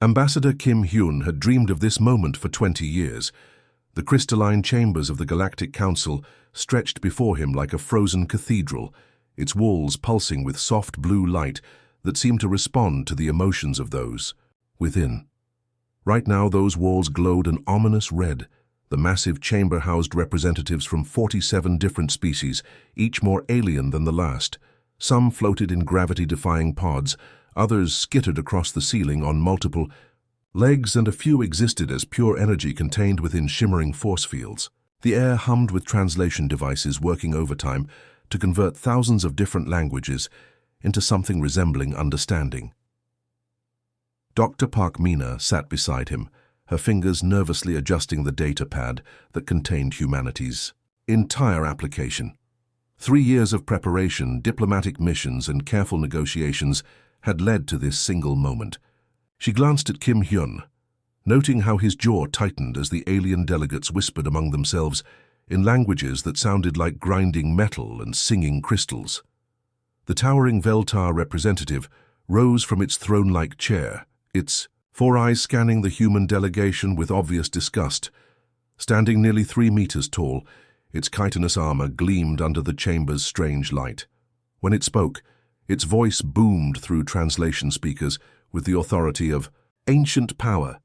Ambassador Kim Hyun had dreamed of this moment for 20 years. The crystalline chambers of the Galactic Council stretched before him like a frozen cathedral, its walls pulsing with soft blue light that seemed to respond to the emotions of those within. Right now, those walls glowed an ominous red. The massive chamber housed representatives from 47 different species, each more alien than the last. Some floated in gravity-defying pods, others skittered across the ceiling on multiple legs, and a few existed as pure energy contained within shimmering force fields. The air hummed with translation devices working overtime to convert thousands of different languages into something resembling understanding. Dr. Park Mina sat beside him, her fingers nervously adjusting the data pad that contained humanity's entire application. 3 years of preparation, diplomatic missions, and careful negotiations had led to this single moment. She glanced at Kim Hyun, noting how his jaw tightened as the alien delegates whispered among themselves in languages that sounded like grinding metal and singing crystals. The towering Veltar representative rose from its throne-like chair, its 4 eyes scanning the human delegation with obvious disgust. Standing nearly 3 meters tall, its chitinous armor gleamed under the chamber's strange light. When it spoke, its voice boomed through translation speakers with the authority of ancient power.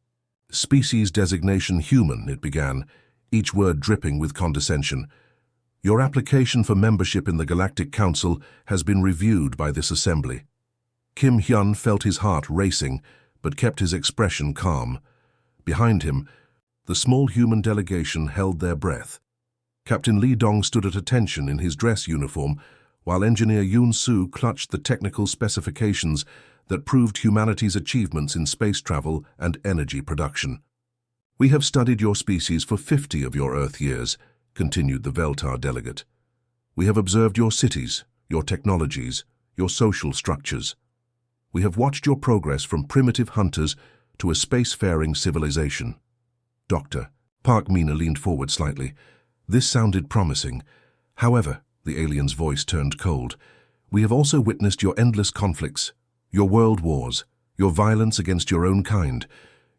Species designation human, it began, each word dripping with condescension. Your application for membership in the Galactic Council has been reviewed by this assembly. Kim Hyun felt his heart racing, but kept his expression calm. Behind him, the small human delegation held their breath. Captain Lee Dong stood at attention in his dress uniform, while Engineer Yoon Soo clutched the technical specifications that proved humanity's achievements in space travel and energy production. We have studied your species for 50 of your Earth years, continued the Veltar delegate. We have observed your cities, your technologies, your social structures. We have watched your progress from primitive hunters to a spacefaring civilization. Doctor, Park Mina leaned forward slightly. This sounded promising. However, the alien's voice turned cold. We have also witnessed your endless conflicts, your world wars, your violence against your own kind,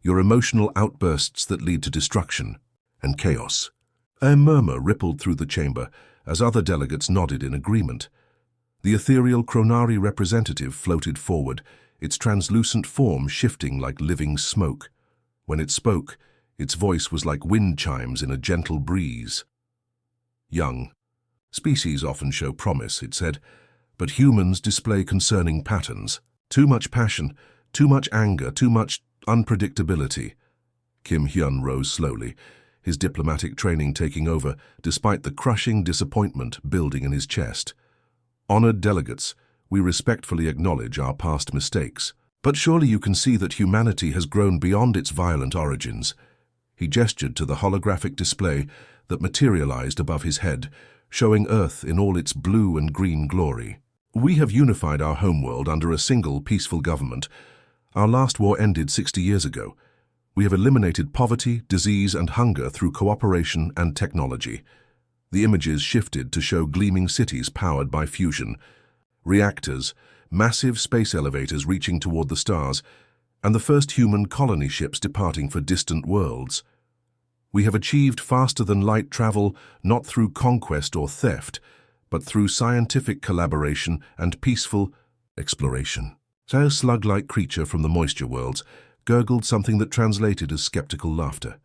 your emotional outbursts that lead to destruction and chaos. A murmur rippled through the chamber as other delegates nodded in agreement. The ethereal Chronari representative floated forward, its translucent form shifting like living smoke. When it spoke, its voice was like wind chimes in a gentle breeze. Young species often show promise, it said, but humans display concerning patterns. Too much passion, too much anger, too much unpredictability. Kim Hyun rose slowly, his diplomatic training taking over despite the crushing disappointment building in his chest. Honored delegates, we respectfully acknowledge our past mistakes, but surely you can see that humanity has grown beyond its violent origins. He gestured to the holographic display that materialized above his head, showing Earth in all its blue and green glory. We have unified our homeworld under a single peaceful government. Our last war ended 60 years ago. We have eliminated poverty, disease, and hunger through cooperation and technology. The images shifted to show gleaming cities powered by fusion, reactors, massive space elevators reaching toward the stars, and the first human colony ships departing for distant worlds. We have achieved faster-than-light travel not through conquest or theft, but through scientific collaboration and peaceful exploration. A slug-like creature from the moisture worlds gurgled something that translated as skeptical laughter.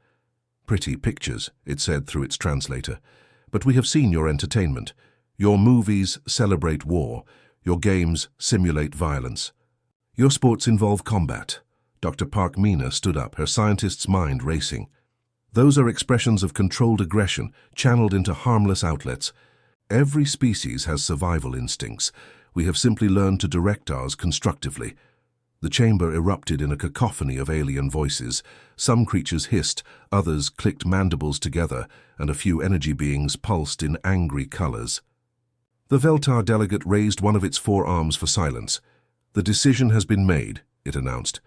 Pretty pictures, it said through its translator, but we have seen your entertainment. Your movies celebrate war. Your games simulate violence. Your sports involve combat. Dr. Park Mina stood up, her scientist's mind racing. Those are expressions of controlled aggression, channeled into harmless outlets. Every species has survival instincts. We have simply learned to direct ours constructively. The chamber erupted in a cacophony of alien voices. Some creatures hissed, others clicked mandibles together, and a few energy beings pulsed in angry colors. The Veltar delegate raised one of its 4 arms for silence. The decision has been made, it announced.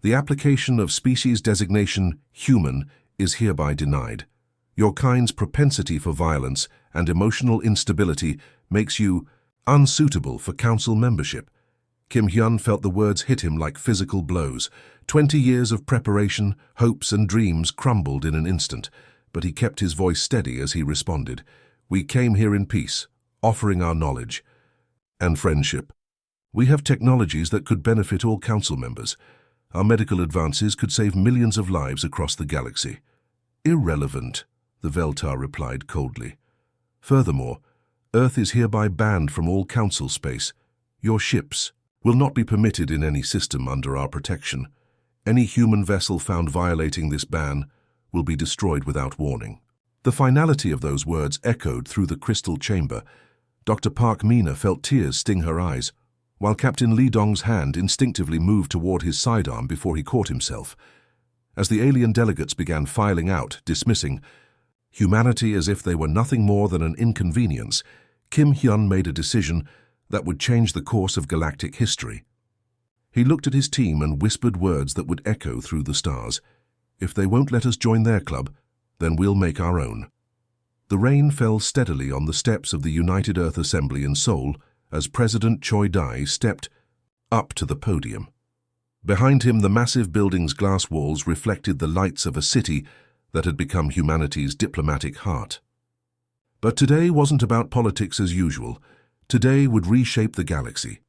The application of species designation human is hereby denied. Your kind's propensity for violence and emotional instability makes you unsuitable for council membership. Kim Hyun felt the words hit him like physical blows. 20 years of preparation, hopes and dreams crumbled in an instant, but he kept his voice steady as he responded. We came here in peace, offering our knowledge and friendship. We have technologies that could benefit all council members. Our medical advances could save millions of lives across the galaxy. Irrelevant, the Veltar replied coldly. Furthermore, Earth is hereby banned from all council space. Your ships will not be permitted in any system under our protection. Any human vessel found violating this ban will be destroyed without warning. The finality of those words echoed through the crystal chamber. Dr. Park Mina felt tears sting her eyes, while Captain Li Dong's hand instinctively moved toward his sidearm before he caught himself. As the alien delegates began filing out, dismissing humanity as if they were nothing more than an inconvenience, Kim Hyun made a decision that would change the course of galactic history. He looked at his team and whispered words that would echo through the stars. If they won't let us join their club, then we'll make our own. The rain fell steadily on the steps of the United Earth Assembly in Seoul as President Choi Dai stepped up to the podium. Behind him, the massive building's glass walls reflected the lights of a city that had become humanity's diplomatic heart. But today wasn't about politics as usual. Today would reshape the galaxy.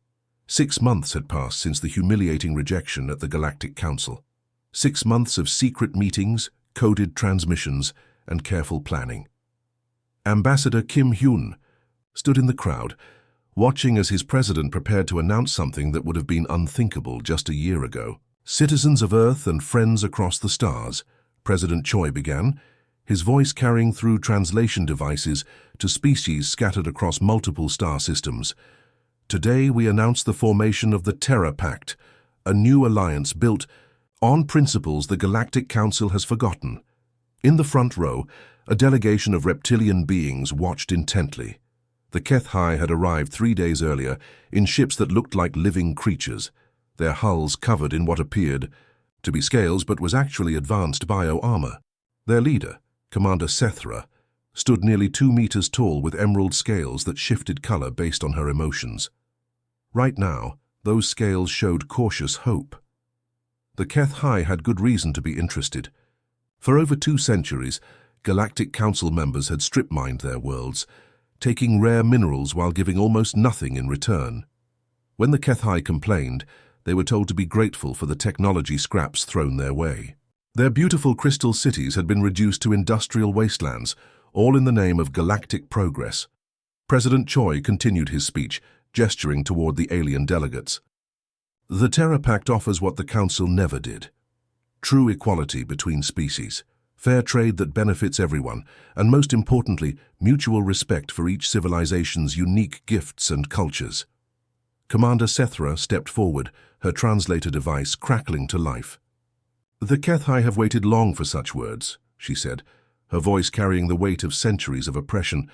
6 months had passed since the humiliating rejection at the Galactic Council. 6 months of secret meetings, coded transmissions, and careful planning. Ambassador Kim Hyun stood in the crowd, watching as his president prepared to announce something that would have been unthinkable just a year ago. Citizens of Earth and friends across the stars, President Choi began, his voice carrying through translation devices to species scattered across multiple star systems. Today we announce the formation of the Terra Pact, a new alliance built on principles the Galactic Council has forgotten. In the front row, a delegation of reptilian beings watched intently. The HFY had arrived 3 days earlier in ships that looked like living creatures, their hulls covered in what appeared to be scales but was actually advanced bio-armor. Their leader, Commander Sethra, stood nearly 2 meters tall with emerald scales that shifted color based on her emotions. Right now, those scales showed cautious hope. The HFY had good reason to be interested. For over 2 centuries, Galactic Council members had strip-mined their worlds, taking rare minerals while giving almost nothing in return. When the HFY complained, they were told to be grateful for the technology scraps thrown their way. Their beautiful crystal cities had been reduced to industrial wastelands, all in the name of galactic progress. President Choi continued his speech, gesturing toward the alien delegates. The Terra Pact offers what the Council never did: true equality between species, fair trade that benefits everyone, and most importantly, mutual respect for each civilization's unique gifts and cultures. Commander Sethra stepped forward, her translator device crackling to life. The HFY have waited long for such words, she said, her voice carrying the weight of centuries of oppression.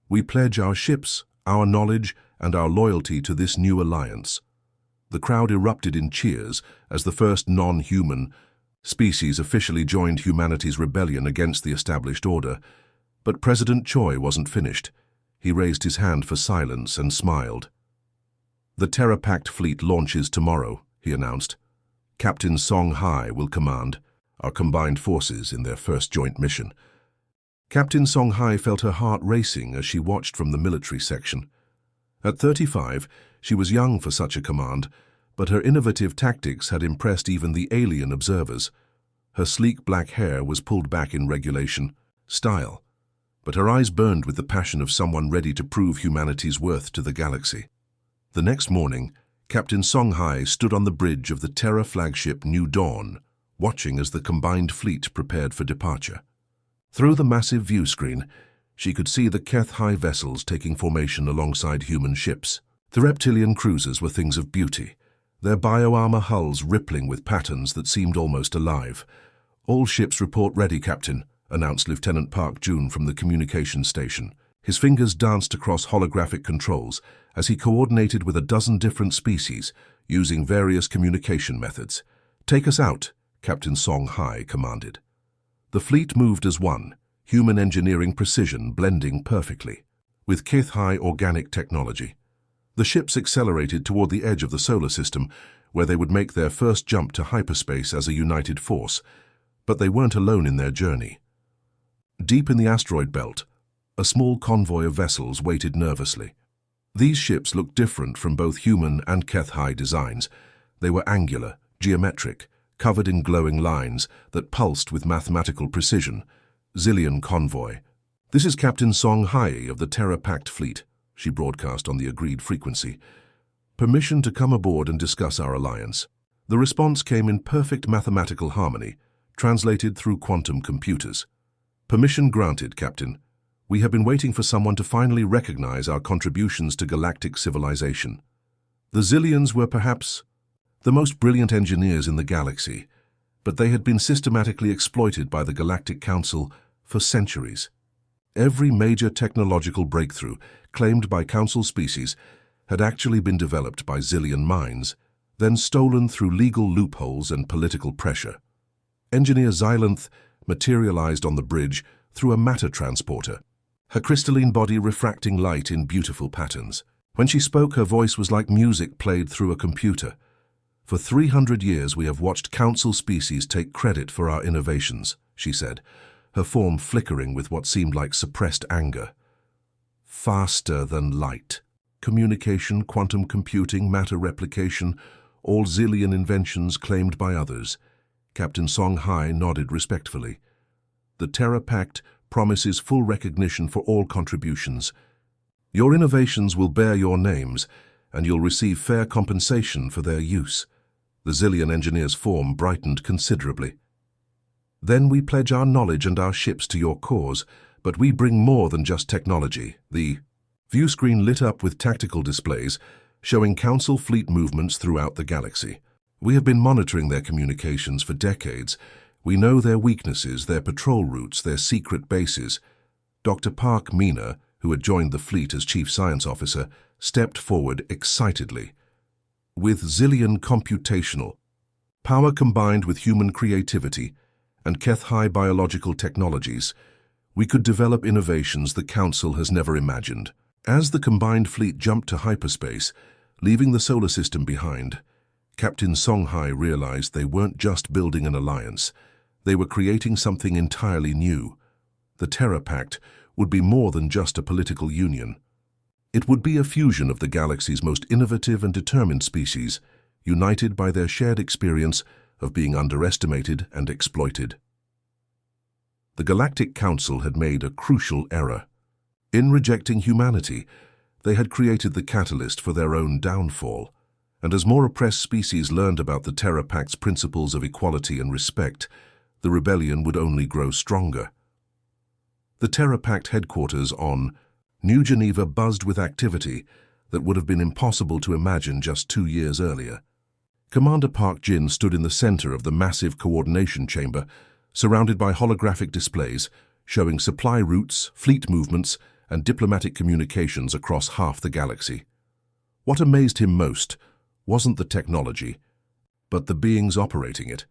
We pledge our ships, our knowledge, and our loyalty to this new alliance. The crowd erupted in cheers as the first non-human species officially joined humanity's rebellion against the established order. But President Choi wasn't finished. He raised his hand for silence and smiled. The Terra Pact fleet launches tomorrow, he announced. Captain Song Hai will command our combined forces in their first joint mission. Captain Song Hai felt her heart racing as she watched from the military section. At 35, she was young for such a command, but her innovative tactics had impressed even the alien observers. Her sleek black hair was pulled back in regulation style, but her eyes burned with the passion of someone ready to prove humanity's worth to the galaxy. The next morning, Captain Song Hai stood on the bridge of the Terra flagship New Dawn, watching as the combined fleet prepared for departure. Through the massive view screen, she could see the HFY vessels taking formation alongside human ships. The reptilian cruisers were things of beauty, their bio-armor hulls rippling with patterns that seemed almost alive. All ships report ready, Captain, announced Lieutenant Park Jun from the communications station. His fingers danced across holographic controls as he coordinated with a dozen different species, using various communication methods. Take us out, Captain Song Hai commanded. The fleet moved as one, human engineering precision blending perfectly with HFY organic technology. The ships accelerated toward the edge of the solar system, where they would make their first jump to hyperspace as a united force. But they weren't alone in their journey. Deep in the asteroid belt, a small convoy of vessels waited nervously. These ships looked different from both human and HFY designs. They were angular, geometric, covered in glowing lines that pulsed with mathematical precision. Zillion Convoy. "This is Captain Song Hai of the Terra Pact Fleet," she broadcast on the agreed frequency. "Permission to come aboard and discuss our alliance." The response came in perfect mathematical harmony, translated through quantum computers. "Permission granted, Captain. We have been waiting for someone to finally recognize our contributions to galactic civilization." The Zillions were perhaps the most brilliant engineers in the galaxy, but they had been systematically exploited by the Galactic Council for centuries. Every major technological breakthrough claimed by Council species had actually been developed by Zillion minds, then stolen through legal loopholes and political pressure. Engineer Xylanth materialized on the bridge through a matter transporter, her crystalline body refracting light in beautiful patterns. When she spoke, her voice was like music played through a computer. "For 300 years we have watched Council species take credit for our innovations," she said, her form flickering with what seemed like suppressed anger. Faster than light. Communication, quantum computing, matter replication, all Zillion inventions claimed by others. Captain Song Hai nodded respectfully. "The Terra Pact promises full recognition for all contributions. Your innovations will bear your names, and you'll receive fair compensation for their use." The Zillion engineer's form brightened considerably. "Then we pledge our knowledge and our ships to your cause, but we bring more than just technology." The view screen lit up with tactical displays, showing Council fleet movements throughout the galaxy. "We have been monitoring their communications for decades. We know their weaknesses, their patrol routes, their secret bases." Dr. Park Mina, who had joined the fleet as Chief Science Officer, stepped forward excitedly. "With Zillion computational power combined with human creativity and HFY biological technologies, we could develop innovations the Council has never imagined." As the combined fleet jumped to hyperspace, leaving the solar system behind, Captain Song Hai realized they weren't just building an alliance. They were creating something entirely new. The Terra Pact would be more than just a political union. It would be a fusion of the galaxy's most innovative and determined species, united by their shared experience of being underestimated and exploited. The Galactic Council had made a crucial error. In rejecting humanity, they had created the catalyst for their own downfall. And as more oppressed species learned about the Terra Pact's principles of equality and respect, the rebellion would only grow stronger. The Terra Pact headquarters on New Geneva buzzed with activity that would have been impossible to imagine just 2 years earlier. Commander Park Jin stood in the center of the massive coordination chamber, surrounded by holographic displays showing supply routes, fleet movements, and diplomatic communications across half the galaxy. What amazed him most wasn't the technology, but the beings operating it.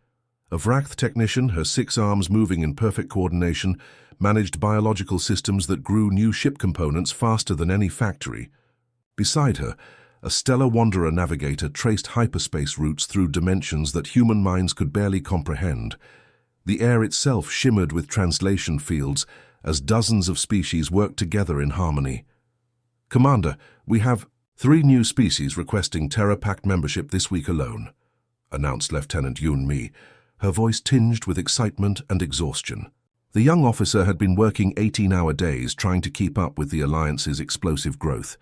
A Vrath technician, her 6 arms moving in perfect coordination, managed biological systems that grew new ship components faster than any factory. Beside her, a stellar wanderer navigator traced hyperspace routes through dimensions that human minds could barely comprehend. The air itself shimmered with translation fields as dozens of species worked together in harmony. "Commander, we have 3 new species requesting Terra Pact membership this week alone," announced Lieutenant Yun Mi, her voice tinged with excitement and exhaustion. The young officer had been working 18-hour days trying to keep up with the Alliance's explosive growth.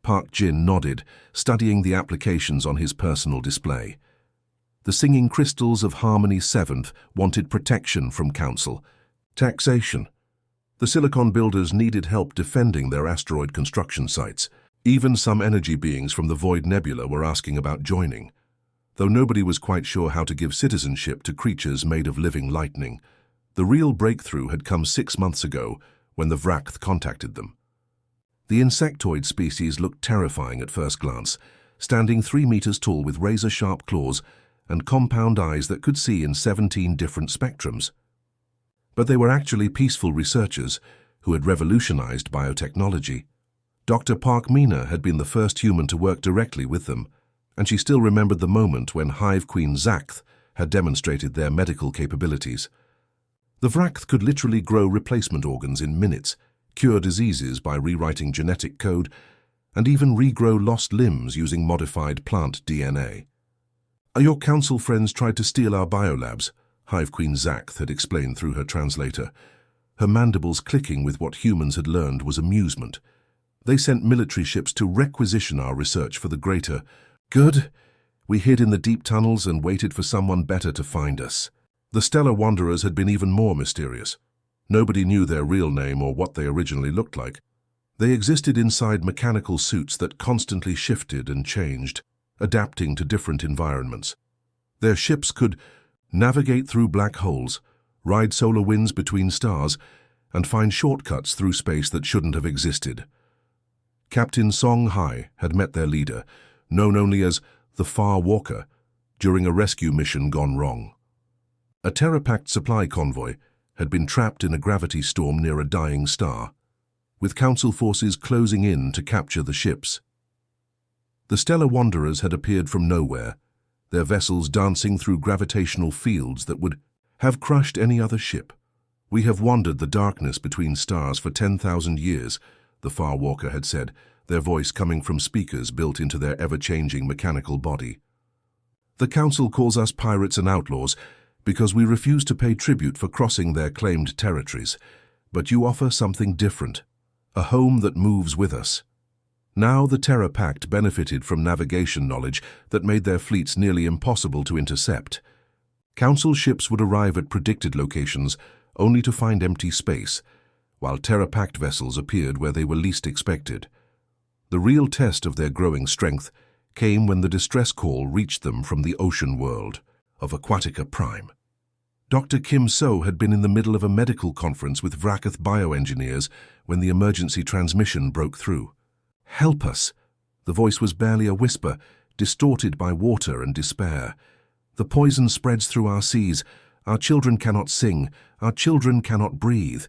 Park Jin nodded, studying the applications on his personal display. The Singing Crystals of Harmony 7th wanted protection from Council. Taxation. The Silicon builders needed help defending their asteroid construction sites. Even some energy beings from the Void Nebula were asking about joining, though nobody was quite sure how to give citizenship to creatures made of living lightning. The real breakthrough had come 6 months ago when the Vrath contacted them. The insectoid species looked terrifying at first glance, standing 3 meters tall with razor-sharp claws and compound eyes that could see in 17 different spectrums. But they were actually peaceful researchers who had revolutionized biotechnology. Dr. Park Mina had been the first human to work directly with them, and she still remembered the moment when Hive Queen Zakth had demonstrated their medical capabilities. The Vrakth could literally grow replacement organs in minutes, cure diseases by rewriting genetic code, and even regrow lost limbs using modified plant DNA. "Your council friends tried to steal our biolabs," Hive Queen Zakth had explained through her translator. Her mandibles clicking with what humans had learned was amusement. "They sent military ships to requisition our research for the greater good. We hid in the deep tunnels and waited for someone better to find us." The Stellar Wanderers had been even more mysterious. Nobody knew their real name or what they originally looked like. They existed inside mechanical suits that constantly shifted and changed, adapting to different environments. Their ships could navigate through black holes, ride solar winds between stars, and find shortcuts through space that shouldn't have existed. Captain Song Hai had met their leader, known only as the Far Walker, during a rescue mission gone wrong. A terror-packed supply convoy had been trapped in a gravity storm near a dying star, with Council forces closing in to capture the ships. The Stellar Wanderers had appeared from nowhere, their vessels dancing through gravitational fields that would have crushed any other ship. "We have wandered the darkness between stars for 10,000 years, the Far Walker had said, their voice coming from speakers built into their ever-changing mechanical body. "The Council calls us pirates and outlaws because we refuse to pay tribute for crossing their claimed territories, but you offer something different, a home that moves with us." Now the Terror Pact benefited from navigation knowledge that made their fleets nearly impossible to intercept. Council ships would arrive at predicted locations only to find empty space, while Terror Pact vessels appeared where they were least expected. The real test of their growing strength came when the distress call reached them from the ocean world of Aquatica Prime. Dr. Kim So had been in the middle of a medical conference with Vrakath bioengineers when the emergency transmission broke through. "Help us!" The voice was barely a whisper, distorted by water and despair. "The poison spreads through our seas. Our children cannot sing. Our children cannot breathe."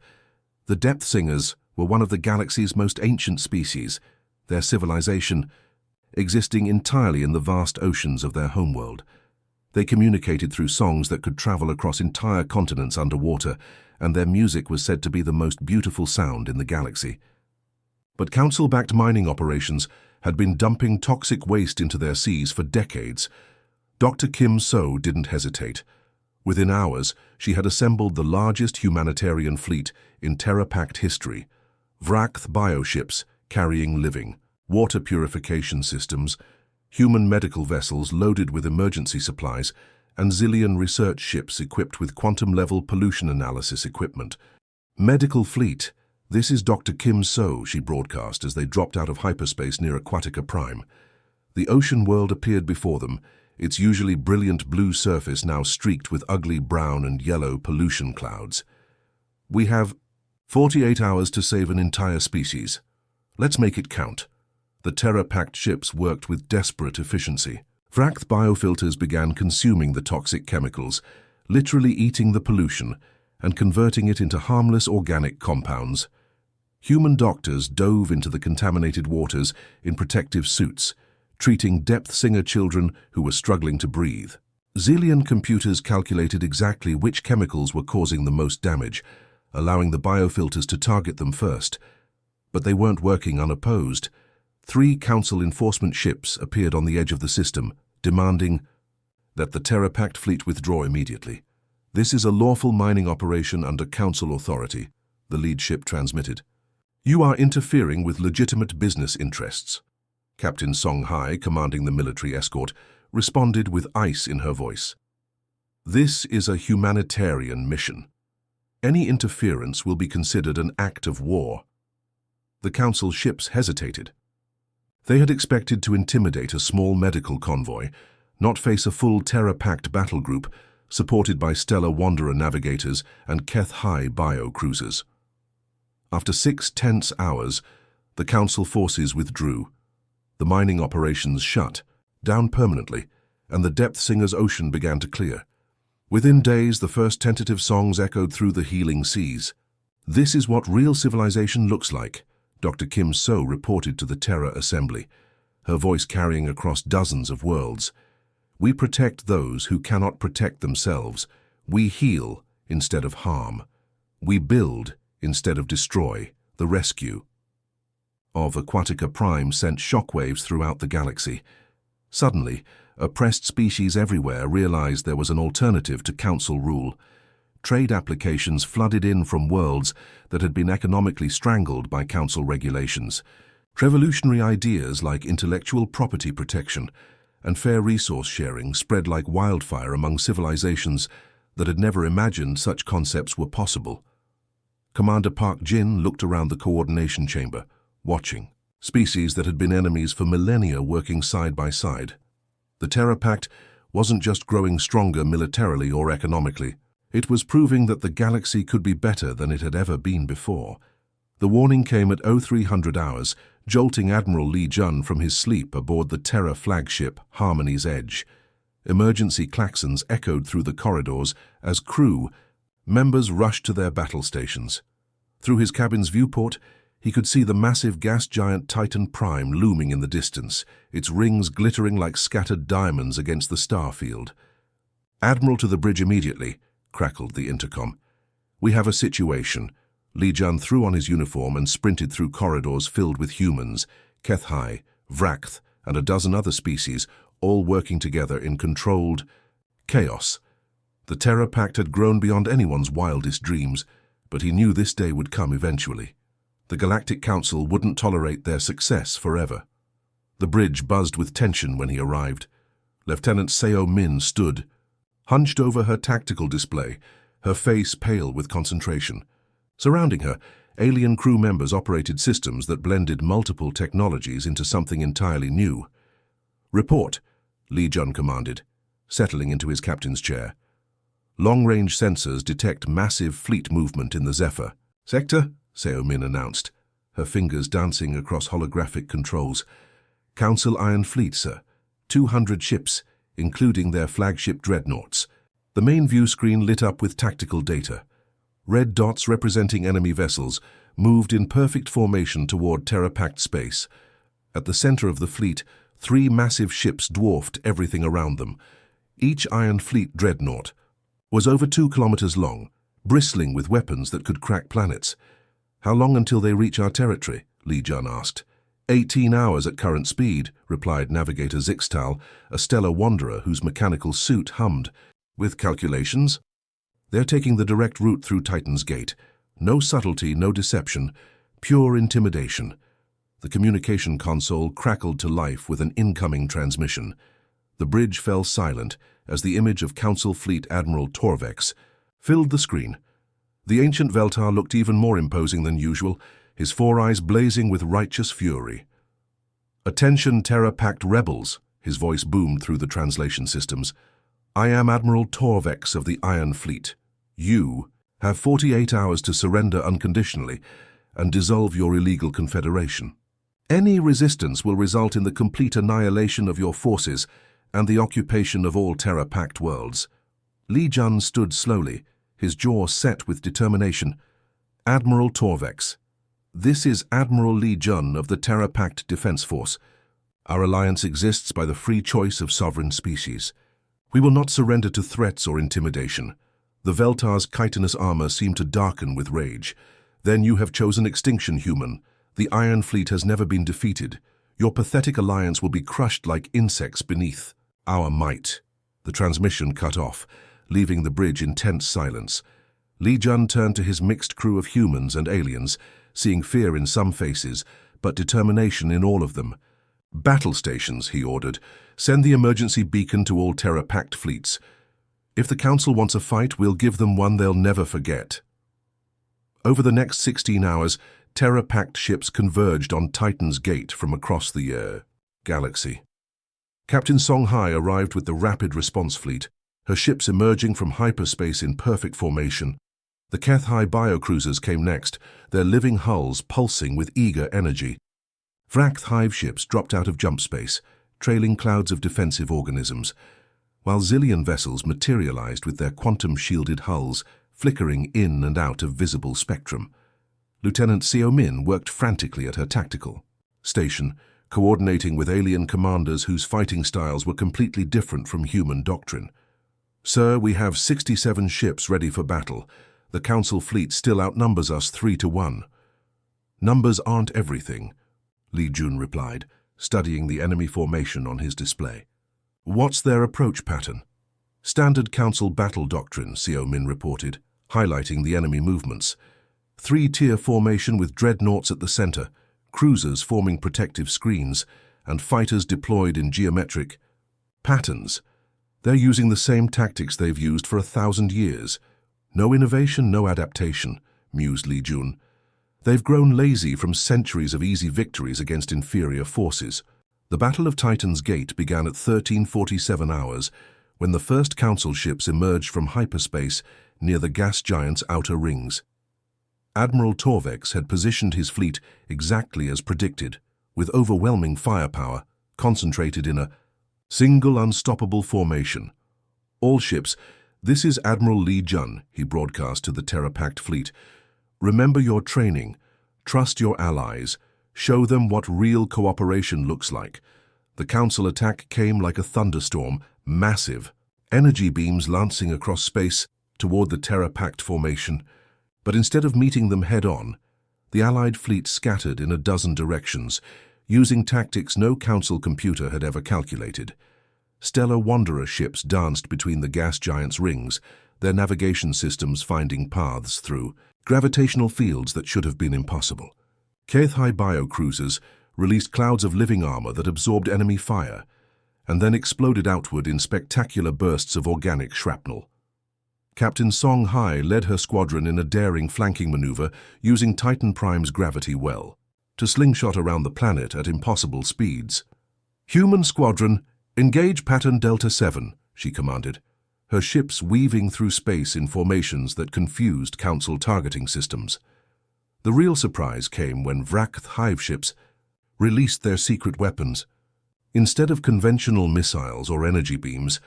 The Depth Singers were one of the galaxy's most ancient species, their civilization existing entirely in the vast oceans of their homeworld. They communicated through songs that could travel across entire continents underwater, and their music was said to be the most beautiful sound in the galaxy. But Council-backed mining operations had been dumping toxic waste into their seas for decades. Dr. Kim So didn't hesitate. Within hours, she had assembled the largest humanitarian fleet in Terror Pact history, Vrakth bioships carrying living, water purification systems, human medical vessels loaded with emergency supplies, and zillion research ships equipped with quantum-level pollution analysis equipment. "Medical fleet, this is Dr. Kim So," she broadcast as they dropped out of hyperspace near Aquatica Prime. The ocean world appeared before them, its usually brilliant blue surface now streaked with ugly brown and yellow pollution clouds. "We have 48 hours to save an entire species. Let's make it count." The Terror Pact ships worked with desperate efficiency. Vrakth biofilters began consuming the toxic chemicals, literally eating the pollution and converting it into harmless organic compounds. Human doctors dove into the contaminated waters in protective suits, treating Depth Singer children who were struggling to breathe. Zillion computers calculated exactly which chemicals were causing the most damage, allowing the biofilters to target them first. But they weren't working unopposed. 3 Council enforcement ships appeared on the edge of the system, demanding that the Terror Pact fleet withdraw immediately. "This is a lawful mining operation under Council authority," the lead ship transmitted. "You are interfering with legitimate business interests." Captain Song Hai, commanding the military escort, responded with ice in her voice. "This is a humanitarian mission. Any interference will be considered an act of war." The Council ships hesitated. They had expected to intimidate a small medical convoy, not face a full Terror Pact battle group supported by Stellar Wanderer navigators and Keth High bio-cruisers. After 6 tense hours, the Council forces withdrew. The mining operations shut down permanently, and the Depth Singer's ocean began to clear. Within days, the first tentative songs echoed through the healing seas. "This is what real civilization looks like," Dr. Kim So reported to the Terra Assembly, her voice carrying across dozens of worlds. We protect those who cannot protect themselves. We heal instead of harm. We build instead of destroy. The rescue of Aquatica Prime sent shockwaves throughout the galaxy. Suddenly, oppressed species everywhere realized there was an alternative to Council rule. Trade applications flooded in from worlds that had been economically strangled by Council regulations. Revolutionary ideas like intellectual property protection and fair resource sharing spread like wildfire among civilizations that had never imagined such concepts were possible. Commander Park Jin looked around the coordination chamber, watching. Species that had been enemies for millennia working side by side. The Terra Pact wasn't just growing stronger militarily or economically. It was proving that the galaxy could be better than it had ever been before. The warning came at 0300 hours, jolting Admiral Li Jun from his sleep aboard the Terra flagship Harmony's Edge. Emergency klaxons echoed through the corridors as crew members rushed to their battle stations. Through his cabin's viewport, he could see the massive gas giant Titan Prime looming in the distance, its rings glittering like scattered diamonds against the star field. "Admiral, to the bridge immediately," crackled the intercom. "We have a situation." Li Jun threw on his uniform and sprinted through corridors filled with humans, Kethai, Vrakth, and a dozen other species, all working together in controlled chaos. The Terra Pact had grown beyond anyone's wildest dreams, but he knew this day would come eventually. The Galactic Council wouldn't tolerate their success forever. The bridge buzzed with tension when he arrived. Lieutenant Seo Min stood, hunched over her tactical display, her face pale with concentration. Surrounding her, alien crew members operated systems that blended multiple technologies into something entirely new. "Report," Li Jun commanded, settling into his captain's chair. Long-range sensors detect massive fleet movement in the Zephyr. "Sector," Seo Min announced, her fingers dancing across holographic controls. "Council Iron Fleet, sir. 200 ships, including their flagship dreadnoughts." The main view screen lit up with tactical data. Red dots representing enemy vessels moved in perfect formation toward Terra Pact space. At the center of the fleet, 3 massive ships dwarfed everything around them. Each Iron Fleet dreadnought was over 2 kilometers long, bristling with weapons that could crack planets. "How long until they reach our territory?" Li Jun asked. 18 hours at current speed," replied Navigator Zixtal, a stellar wanderer whose mechanical suit hummed. "With calculations? They're taking the direct route through Titan's Gate. No subtlety, no deception, pure intimidation." The communication console crackled to life with an incoming transmission. The bridge fell silent as the image of Council Fleet Admiral Torvex filled the screen. The ancient Veltar looked even more imposing than usual, his 4 eyes blazing with righteous fury. "Attention, Terra Pact rebels," his voice boomed through the translation systems. "I am Admiral Torvex of the Iron Fleet. You have 48 hours to surrender unconditionally and dissolve your illegal confederation. Any resistance will result in the complete annihilation of your forces and the occupation of all Terra Pact worlds." Li Jun stood slowly, his jaw set with determination. "Admiral Torvex, this is Admiral Li Jun of the Terra Pact Defense Force. Our alliance exists by the free choice of sovereign species. We will not surrender to threats or intimidation." The Veltar's chitinous armor seemed to darken with rage. "Then you have chosen extinction, human. The Iron Fleet has never been defeated. Your pathetic alliance will be crushed like insects beneath our might." The transmission cut off, leaving the bridge in tense silence. Li Jun turned to his mixed crew of humans and aliens, seeing fear in some faces, but determination in all of them. "Battle stations," he ordered. "Send the emergency beacon to all Terra Pact fleets. If the Council wants a fight, we'll give them one they'll never forget." Over the next 16 hours, Terra Pact ships converged on Titan's Gate from across the galaxy. Captain Song Hai arrived with the Rapid Response Fleet, her ships emerging from hyperspace in perfect formation. The Kethai biocruisers came next, their living hulls pulsing with eager energy. Vrakth hive ships dropped out of jump space, trailing clouds of defensive organisms, while Zillion vessels materialized with their quantum-shielded hulls flickering in and out of visible spectrum. Lieutenant Seo Min worked frantically at her tactical station, coordinating with alien commanders whose fighting styles were completely different from human doctrine. "Sir, we have 67 ships ready for battle. The Council fleet still outnumbers us 3-1. "Numbers aren't everything," Li Jun replied, studying the enemy formation on his display. "What's their approach pattern?" "Standard Council battle doctrine," Seo Min reported, highlighting the enemy movements. 3-tier formation with dreadnoughts at the center, cruisers forming protective screens, and fighters deployed in geometric patterns. They're using the same tactics they've used for 1,000 years. "No innovation, no adaptation," mused Li Jun. "They've grown lazy from centuries of easy victories against inferior forces." The Battle of Titan's Gate began at 1347 hours, when the first Council ships emerged from hyperspace near the gas giant's outer rings. Admiral Torvex had positioned his fleet exactly as predicted, with overwhelming firepower concentrated in a single unstoppable formation. "All ships, this is Admiral Li Jun," he broadcast to the Terra-packed fleet. "Remember your training, trust your allies, show them what real cooperation looks like." The Council attack came like a thunderstorm, massive, energy beams lancing across space toward the Terra-packed formation. But instead of meeting them head-on, the Allied fleet scattered in a dozen directions, using tactics no Council computer had ever calculated. Stellar Wanderer ships danced between the gas giant's rings, their navigation systems finding paths through gravitational fields that should have been impossible. HFY biocruisers released clouds of living armor that absorbed enemy fire, and then exploded outward in spectacular bursts of organic shrapnel. Captain Song Hai led her squadron in a daring flanking maneuver using Titan Prime's gravity well to slingshot around the planet at impossible speeds. "Human squadron, engage pattern Delta 7, she commanded, her ships weaving through space in formations that confused Council targeting systems. The real surprise came when Vrakth hive ships released their secret weapons. Instead of conventional missiles or energy beams,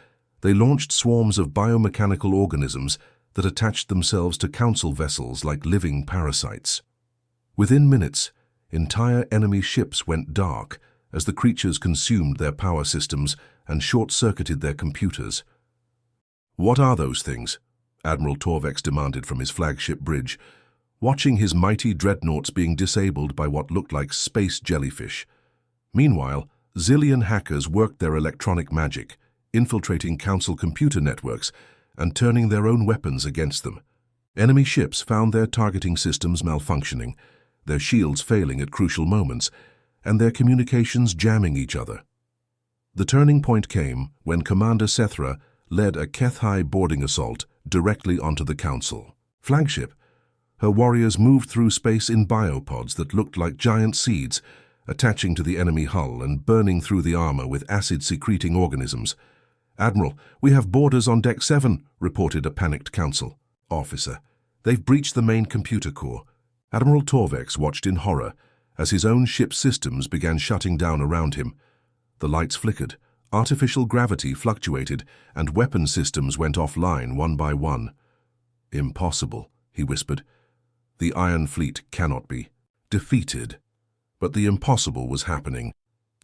they launched swarms of biomechanical organisms that attached themselves to Council vessels like living parasites. Within minutes, entire enemy ships went dark as the creatures consumed their power systems and short-circuited their computers. "What are those things?" Admiral Torvex demanded from his flagship bridge, watching his mighty dreadnoughts being disabled by what looked like space jellyfish. Meanwhile, zillion hackers worked their electronic magic, infiltrating Council computer networks and turning their own weapons against them. Enemy ships found their targeting systems malfunctioning, their shields failing at crucial moments, and their communications jamming each other. The turning point came when Commander Sethra led a HFY boarding assault directly onto the Council flagship. Her warriors moved through space in biopods that looked like giant seeds, attaching to the enemy hull and burning through the armor with acid-secreting organisms. "Admiral, we have boarders on Deck 7, reported a panicked Council officer. "They've breached the main computer core." Admiral Torvex watched in horror as his own ship's systems began shutting down around him. The lights flickered, artificial gravity fluctuated, and weapon systems went offline one by one. "Impossible," he whispered. "The Iron Fleet cannot be defeated." But the impossible was happening.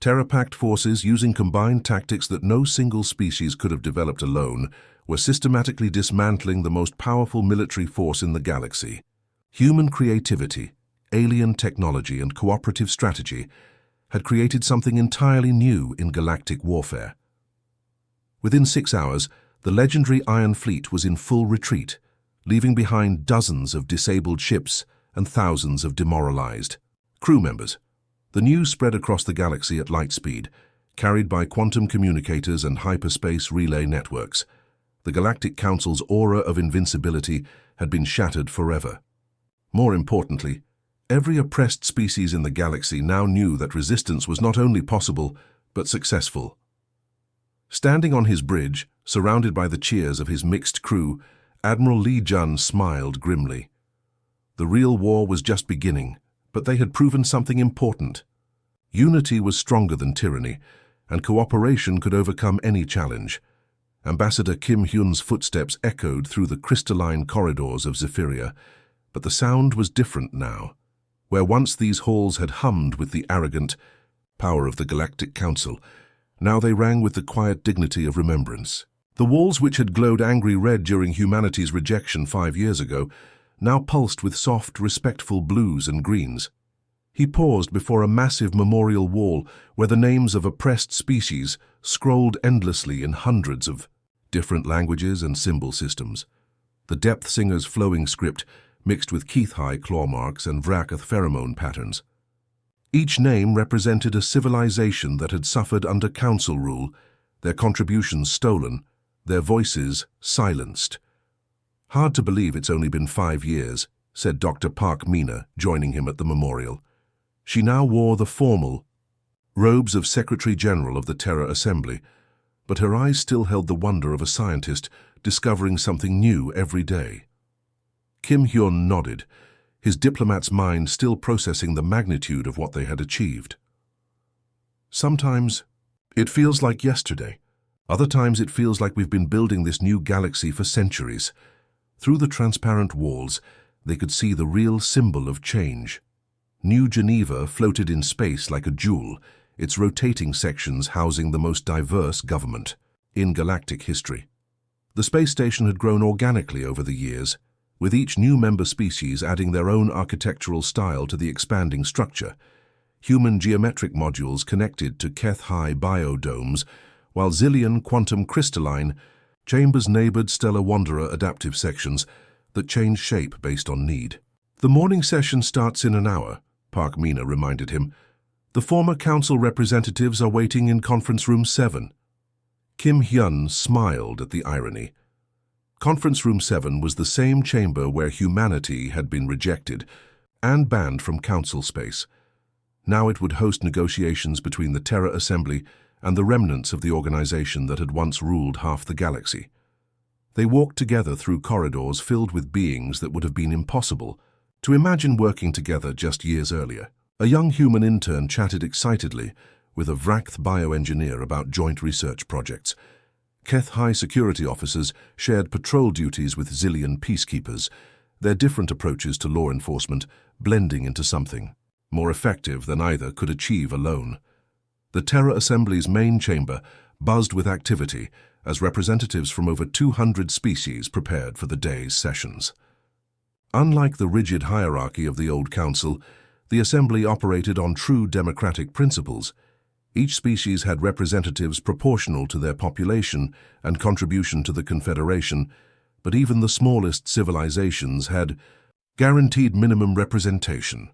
Terra-packed forces, using combined tactics that no single species could have developed alone, were systematically dismantling the most powerful military force in the galaxy. Human creativity, alien technology, and cooperative strategy had created something entirely new in galactic warfare. Within 6 hours, the legendary Iron Fleet was in full retreat, leaving behind dozens of disabled ships and thousands of demoralized crew members. The news spread across the galaxy at light speed, carried by quantum communicators and hyperspace relay networks. The Galactic Council's aura of invincibility had been shattered forever. More importantly, every oppressed species in the galaxy now knew that resistance was not only possible, but successful. Standing on his bridge, surrounded by the cheers of his mixed crew, Admiral Li Jun smiled grimly. The real war was just beginning, but they had proven something important. Unity was stronger than tyranny, and cooperation could overcome any challenge. Ambassador Kim Hyun's footsteps echoed through the crystalline corridors of Zephyria, But the sound was different now. Where once these halls had hummed with the arrogant power of the Galactic Council, now they rang with the quiet dignity of remembrance. The walls, which had glowed angry red during humanity's rejection 5 years ago, now pulsed with soft, respectful blues and greens. He paused before a massive memorial wall where the names of oppressed species scrolled endlessly in hundreds of different languages and symbol systems. The Depth Singer's flowing script mixed with Keith-High claw marks and Vracath pheromone patterns. Each name represented a civilization that had suffered under council rule, their contributions stolen, their voices silenced. "Hard to believe it's only been 5 years," said Dr. Park Mina, joining him at the memorial. She now wore the formal robes of Secretary General of the Terra Assembly, but her eyes still held the wonder of a scientist discovering something new every day. Kim Hyun nodded, his diplomat's mind still processing the magnitude of what they had achieved. "Sometimes it feels like yesterday. Other times it feels like we've been building this new galaxy for centuries." Through the transparent walls, they could see the real symbol of change. New Geneva floated in space like a jewel, its rotating sections housing the most diverse government in galactic history. The space station had grown organically over the years, with each new member species adding their own architectural style to the expanding structure. Human geometric modules connected to Keth-High biodomes, while Zillion quantum crystalline chambers neighbored Stellar Wanderer adaptive sections that changed shape based on need. "The morning session starts in an hour," Park Mina reminded him. "The former council representatives are waiting in Conference Room 7. Kim Hyun smiled at the irony. Conference Room 7 was the same chamber where humanity had been rejected and banned from council space. Now it would host negotiations between the Terra Assembly and the remnants of the organization that had once ruled half the galaxy. They walked together through corridors filled with beings that would have been impossible to imagine working together just years earlier. A young human intern chatted excitedly with a Vracath bioengineer about joint research projects. Keth-High security officers shared patrol duties with Zillion peacekeepers, their different approaches to law enforcement blending into something more effective than either could achieve alone. The Terra Assembly's main chamber buzzed with activity as representatives from over 200 species prepared for the day's sessions. Unlike the rigid hierarchy of the old council, the Assembly operated on true democratic principles. Each species had representatives proportional to their population and contribution to the Confederation, but even the smallest civilizations had guaranteed minimum representation.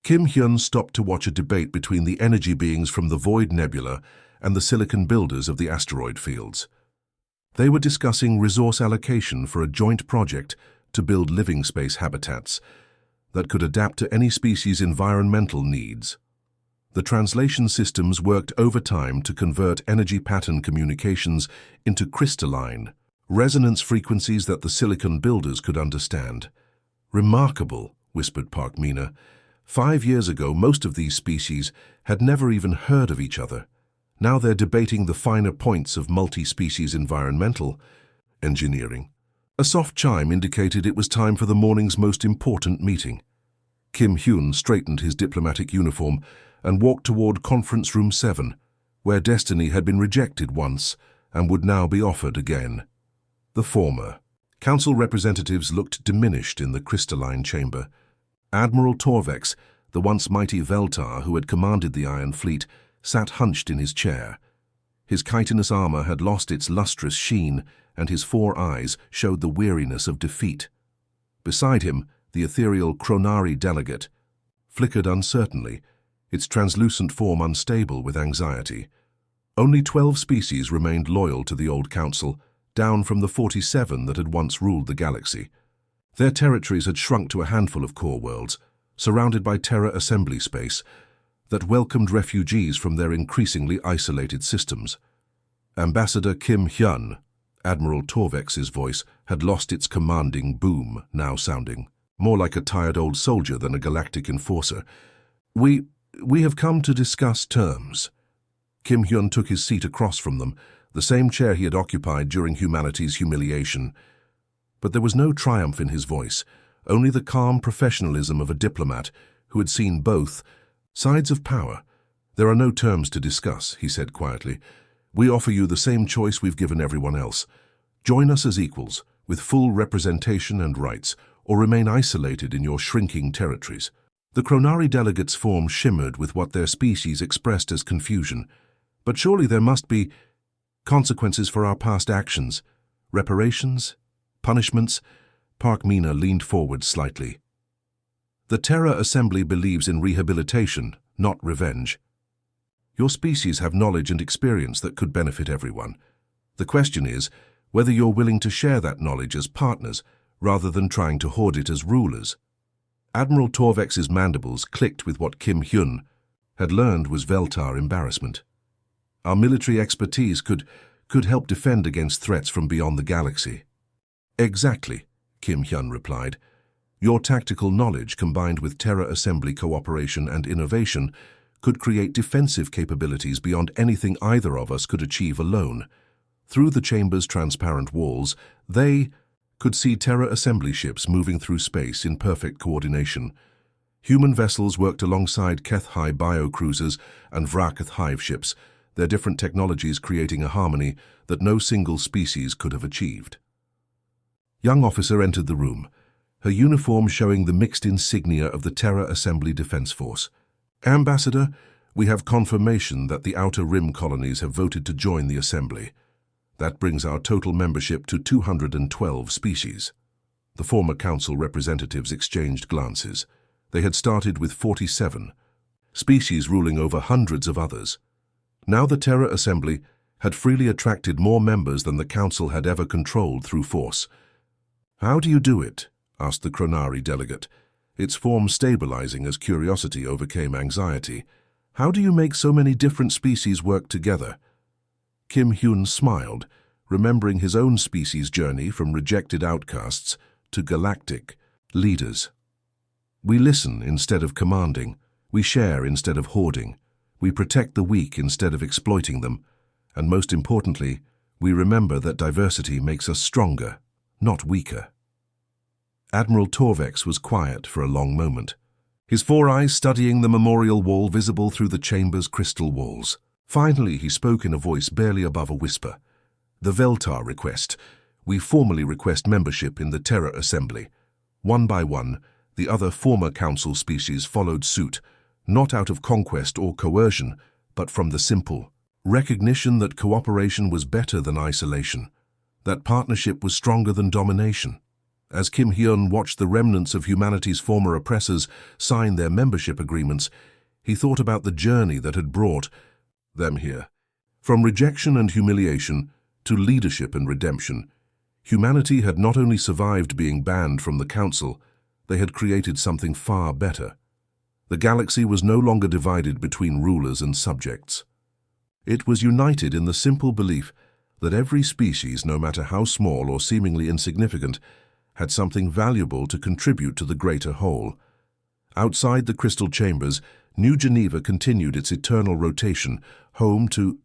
Kim Hyun stopped to watch a debate between the energy beings from the Void Nebula and the silicon builders of the asteroid fields. They were discussing resource allocation for a joint project to build living space habitats that could adapt to any species' environmental needs. The translation systems worked overtime to convert energy pattern communications into crystalline resonance frequencies that the silicon builders could understand. "Remarkable," whispered Park Mina. 5 years ago, most of these species had never even heard of each other. Now they're debating the finer points of multi-species environmental engineering. A soft chime indicated it was time for the morning's most important meeting. Kim Hyun straightened his diplomatic uniform and walked toward Conference Room 7, where destiny had been rejected once and would now be offered again. The former. Council representatives looked diminished in the crystalline chamber. Admiral Torvex, the once mighty Veltar who had commanded the Iron Fleet, sat hunched in his chair. His chitinous armor had lost its lustrous sheen, and his 4 eyes showed the weariness of defeat. Beside him, the ethereal Chronari delegate flickered uncertainly, its translucent form unstable with anxiety. Only 12 species remained loyal to the old council, down from the 47 that had once ruled the galaxy. Their territories had shrunk to a handful of core worlds, surrounded by Terra Assembly space, that welcomed refugees from their increasingly isolated systems. Ambassador Kim Hyun, Admiral Torvex's voice, had lost its commanding boom, now sounding more like a tired old soldier than a galactic enforcer. We have come to discuss terms." Kim Hyun took his seat across from them, the same chair he had occupied during humanity's humiliation. But there was no triumph in his voice, only the calm professionalism of a diplomat who had seen both sides of power. "There are no terms to discuss," he said quietly. "We offer you the same choice we've given everyone else. Join us as equals, with full representation and rights, or remain isolated in your shrinking territories." The Chronari delegates' form shimmered with what their species expressed as confusion. "But surely there must be consequences for our past actions. Reparations? Punishments?" Park Mina leaned forward slightly. "The Terra Assembly believes in rehabilitation, not revenge. Your species have knowledge and experience that could benefit everyone. The question is whether you're willing to share that knowledge as partners rather than trying to hoard it as rulers." Admiral Torvex's mandibles clicked with what Kim Hyun had learned was Veltar embarrassment. "Our military expertise could help defend against threats from beyond the galaxy." "Exactly," Kim Hyun replied. "Your tactical knowledge combined with Terra Assembly cooperation and innovation could create defensive capabilities beyond anything either of us could achieve alone. Through the chamber's transparent walls, they could see Terra Assembly ships moving through space in perfect coordination. Human vessels worked alongside Keth-High biocruisers and Vraketh hive ships, their different technologies creating a harmony that no single species could have achieved." Young officer entered the room, her uniform showing the mixed insignia of the Terra Assembly Defense Force. "Ambassador, we have confirmation that the Outer Rim colonies have voted to join the Assembly. That brings our total membership to 212 species." The former council representatives exchanged glances. They had started with 47 species ruling over hundreds of others. Now the Terra Assembly had freely attracted more members than the council had ever controlled through force. "How do you do it?" asked the Chronari delegate, its form stabilizing as curiosity overcame anxiety. "How do you make so many different species work together?" Kim Hyun smiled, remembering his own species' journey from rejected outcasts to galactic leaders. "We listen instead of commanding. We share instead of hoarding. We protect the weak instead of exploiting them. And most importantly, we remember that diversity makes us stronger, not weaker." Admiral Torvex was quiet for a long moment, his four eyes studying the memorial wall visible through the chamber's crystal walls. Finally, he spoke in a voice barely above a whisper. "The Veltar request. We formally request membership in the Terra Assembly." One by one, the other former council species followed suit, not out of conquest or coercion, but from the simple recognition that cooperation was better than isolation, that partnership was stronger than domination. As Kim Hyun watched the remnants of humanity's former oppressors sign their membership agreements, he thought about the journey that had brought them here. From rejection and humiliation to leadership and redemption, humanity had not only survived being banned from the Council, they had created something far better. The galaxy was no longer divided between rulers and subjects. It was united in the simple belief that every species, no matter how small or seemingly insignificant, had something valuable to contribute to the greater whole. Outside the crystal chambers, New Geneva continued its eternal rotation, home to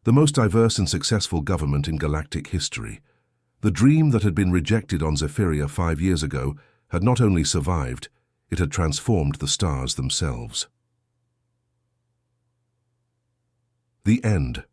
the most diverse and successful government in galactic history. The dream that had been rejected on Zephyria 5 years ago had not only survived, it had transformed the stars themselves. The end.